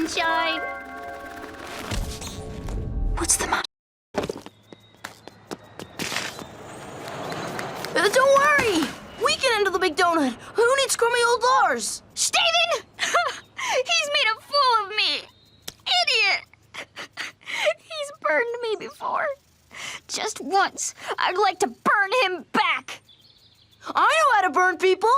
sunshine. What's the matter? Don't worry! We can handle the big donut. Who needs crummy old Lars? Steven! He's made a fool of me. Idiot! He's burned me before. Just once, I'd like to burn him back. I know how to burn people.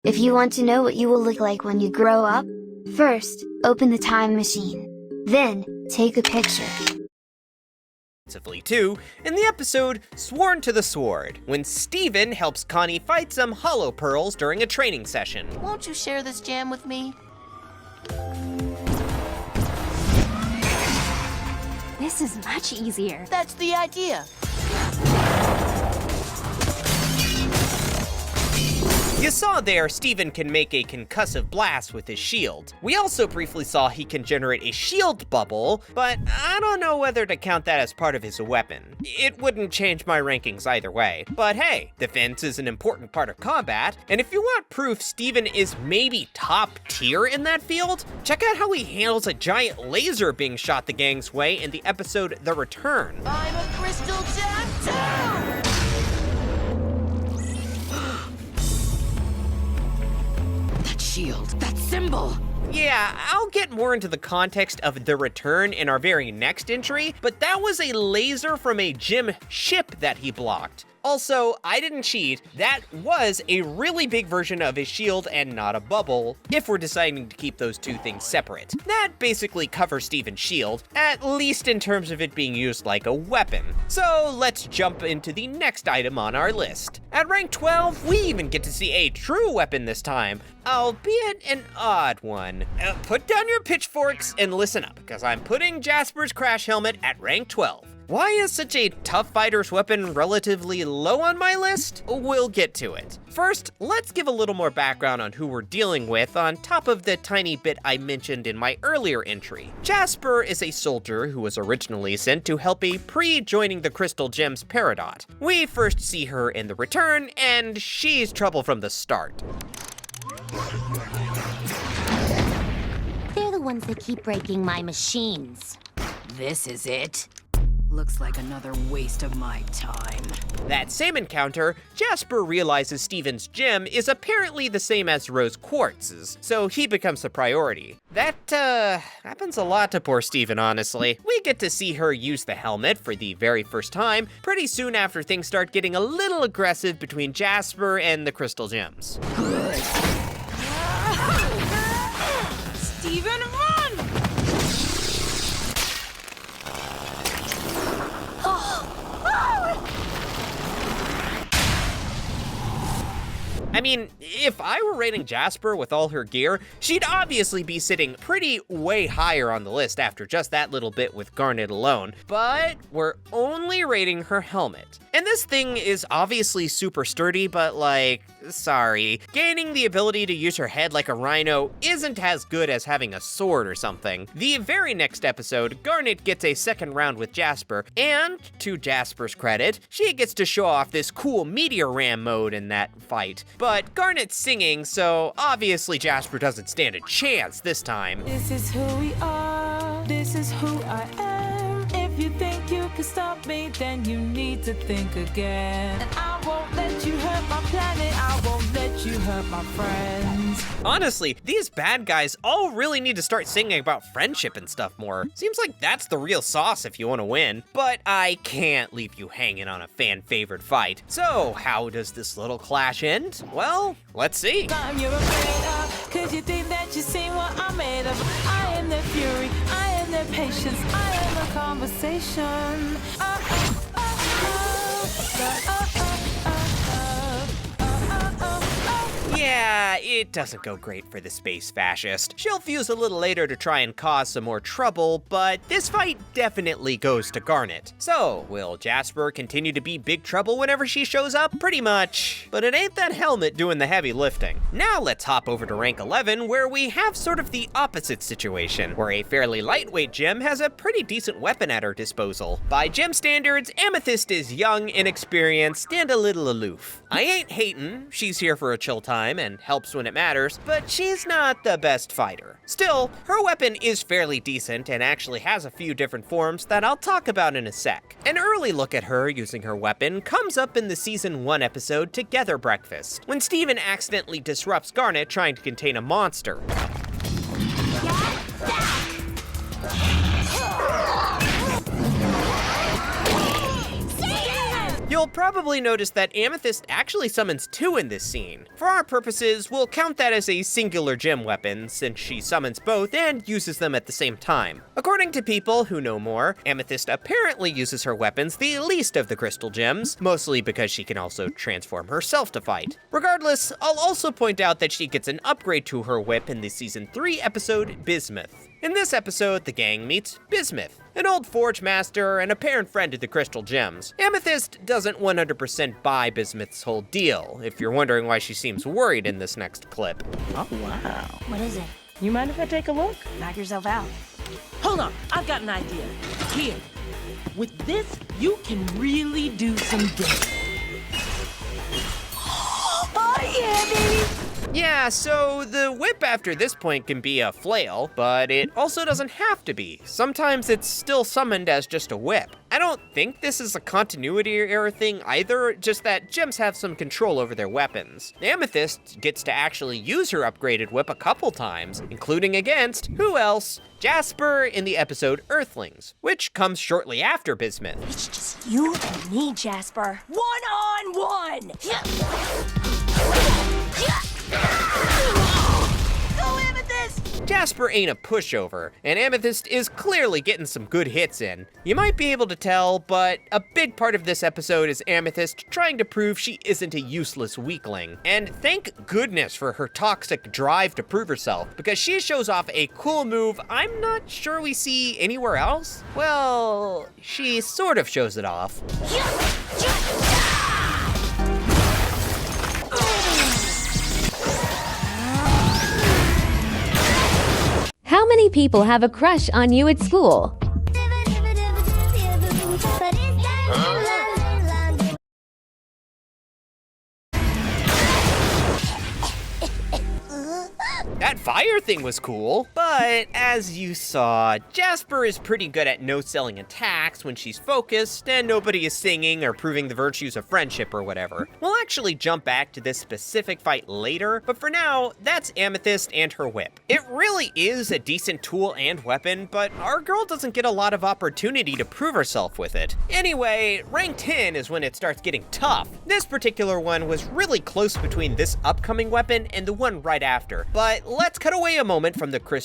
If you want to know what you will look like when you grow up, first, open the time machine. Then, take a picture. Too, in the episode Sworn to the Sword, when Steven helps Connie fight some hollow pearls during a training session. Won't you share this jam with me? This is much easier. That's the idea. You saw there Steven can make a concussive blast with his shield. We also briefly saw he can generate a shield bubble, but I don't know whether to count that as part of his weapon. It wouldn't change my rankings either way. But hey, defense is an important part of combat, and if you want proof Steven is maybe top tier in that field, check out how he handles a giant laser being shot the gang's way in the episode The Return. I'm a crystal gem too! Shield, that symbol! Yeah, I'll get more into the context of The Return in our very next entry, but that was a laser from a gym ship that he blocked. Also, I didn't cheat, that was a really big version of his shield and not a bubble, if we're deciding to keep those two things separate. That basically covers Steven's shield, at least in terms of it being used like a weapon. So let's jump into the next item on our list. At rank 12, we even get to see a true weapon this time, albeit an odd one. Put down your pitchforks and listen up, because I'm putting Jasper's crash helmet at rank 12. Why is such a tough fighter's weapon relatively low on my list? We'll get to it. First, let's give a little more background on who we're dealing with on top of the tiny bit I mentioned in my earlier entry. Jasper is a soldier who was originally sent to help a pre-joining the Crystal Gems Peridot. We first see her in The Return, and she's trouble from the start. They're the ones that keep breaking my machines. This is it. Looks like another waste of my time. That same encounter, Jasper realizes Steven's gem is apparently the same as Rose Quartz's, so he becomes the priority. That, happens a lot to poor Steven, honestly. We get to see her use the helmet for the very first time, pretty soon after things start getting a little aggressive between Jasper and the Crystal Gems. Good. Steven, run! I mean, if I were rating Jasper with all her gear, she'd obviously be sitting pretty way higher on the list after just that little bit with Garnet alone, but we're only rating her helmet. And this thing is obviously super sturdy, but like, sorry. Gaining the ability to use her head like a rhino isn't as good as having a sword or something. The very next episode, Garnet gets a second round with Jasper, and to Jasper's credit, she gets to show off this cool meteor ram mode in that fight. But Garnet's singing, so obviously Jasper doesn't stand a chance this time. This is who we are, this is who I am. If you think you can stop me, then you need to think again. And I won't let you hurt my planet, I won't let you hurt my friends. Honestly, these bad guys all really need to start singing about friendship and stuff more. Seems like that's the real sauce if you want to win. But I can't leave you hanging on a fan-favored fight. So how does this little clash end? Well, let's see. Something you're afraid of, cause you think that you see what I'm made of. I am the fury, I am the patience, I am the conversation. Yeah, it doesn't go great for the space fascist. She'll fuse a little later to try and cause some more trouble, but this fight definitely goes to Garnet. So, will Jasper continue to be big trouble whenever she shows up? Pretty much. But it ain't that helmet doing the heavy lifting. Now let's hop over to rank 11, where we have sort of the opposite situation, where a fairly lightweight gem has a pretty decent weapon at her disposal. By gem standards, Amethyst is young, inexperienced, and a little aloof. I ain't hating, she's here for a chill time and helps when it matters, but she's not the best fighter. Still, her weapon is fairly decent and actually has a few different forms that I'll talk about in a sec. An early look at her using her weapon comes up in the season 1 episode Together Breakfast, when Steven accidentally disrupts Garnet trying to contain a monster. You'll probably notice that Amethyst actually summons 2 in this scene. For our purposes, we'll count that as a singular gem weapon, since she summons both and uses them at the same time. According to people who know more, Amethyst apparently uses her weapons the least of the crystal gems, mostly because she can also transform herself to fight. Regardless, I'll also point out that she gets an upgrade to her whip in the season 3 episode Bismuth. In this episode, the gang meets Bismuth, an old forge master and apparent friend of the crystal gems. Amethyst doesn't 100% buy Bismuth's whole deal, if you're wondering why she seems worried in this next clip. Oh, wow. What is it? You mind if I take a look? Knock yourself out. Hold on, I've got an idea. Here, with this, you can really do some damage. Oh, yeah, baby! Yeah, so the whip after this point can be a flail, but it also doesn't have to be. Sometimes it's still summoned as just a whip. I don't think this is a continuity error thing either, just that gems have some control over their weapons. Amethyst gets to actually use her upgraded whip a couple times, including against, who else? Jasper in the episode Earthlings, which comes shortly after Bismuth. It's just you and me, Jasper. 1-on-1! Go, Amethyst! Jasper ain't a pushover, and Amethyst is clearly getting some good hits in. You might be able to tell, but a big part of this episode is Amethyst trying to prove she isn't a useless weakling. And thank goodness for her toxic drive to prove herself, because she shows off a cool move I'm not sure we see anywhere else. Well, she sort of shows it off. How many people have a crush on you at school? That fire thing was cool, but as you saw, Jasper is pretty good at no-selling attacks when she's focused and nobody is singing or proving the virtues of friendship or whatever. We'll actually jump back to this specific fight later, but for now, that's Amethyst and her whip. It really is a decent tool and weapon, but our girl doesn't get a lot of opportunity to prove herself with it. Anyway, rank 10 is when it starts getting tough. This particular one was really close between this upcoming weapon and the one right after, but let's cut away a moment from the crystal